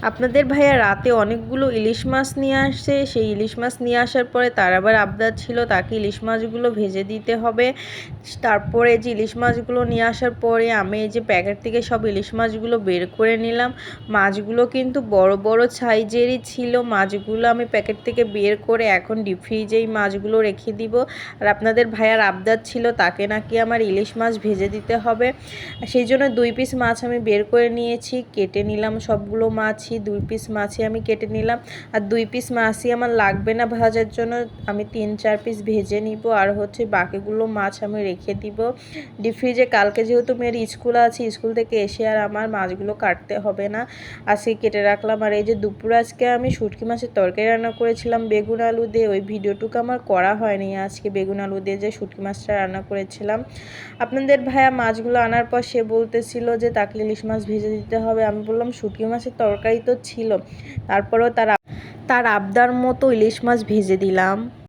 আপনাদের ভাইয়া রাতে অনেকগুলো ইলিশ মাছ নিয়ে আসছে। সেই ইলিশ মাছ নিয়ে আসার পরে তার আবার আবদার ছিল তাকে ইলিশ মাছগুলো ভেজে দিতে হবে। তারপরে যে ইলিশ মাছগুলো নিয়ে আসার পরে আমি এই যে প্যাকেট থেকে সব ইলিশ মাছগুলো বের করে নিলাম। মাছগুলো কিন্তু বড় বড় সাইজেরই ছিল। মাছগুলো আমি প্যাকেট থেকে বের করে এখন ডিপ ফ্রিজেই মাছগুলো রেখে দিব। আর আপনাদের ভাইয়ার আবদার ছিল তাকে নাকি আমার ইলিশ মাছ ভেজে দিতে হবে। সেই জন্য 2 পিস মাছ আমি বের করে নিয়েছি, কেটে নিলাম সবগুলো মাছই। 2 পিস মাছই আমি কেটে নিলাম। আর 2 পিস মাছই আমার লাগবে না ভাজার জন্য, আমি 3-4 পিস ভেজে নিব। আর হচ্ছে বাকিগুলো মাছ আমি রেখে দিব ডিপ ফ্রিজে। কালকে যেহেতু মেয়ের স্কুল আছে, স্কুল থেকে এসে আর আমার মাছগুলো কাটতে হবে না, আজকে কেটে রাখলাম। আর এই যে দুপুরে আজকে আমি শুটকি মাছের তরকারি রান্না করেছিলাম বেগুন আলু দিয়ে। ওই ভিডিওটুকু আমার করা হয়নি আজকে, বেগুন আলু দিয়ে যে শুটকি মাছটা রান্না করেছিলাম। আপনাদের ভাইয়া মাছগুলো আনার পর সে বলতেছিল যে তাকে ইলিশ মাছ ভেজে দিতে হবে। আমি বললাম শুটকি মাছের তরকারি তো ছিল, তারপরেও তার আবদার মতো ইলিশ মাছ ভেজে দিলাম।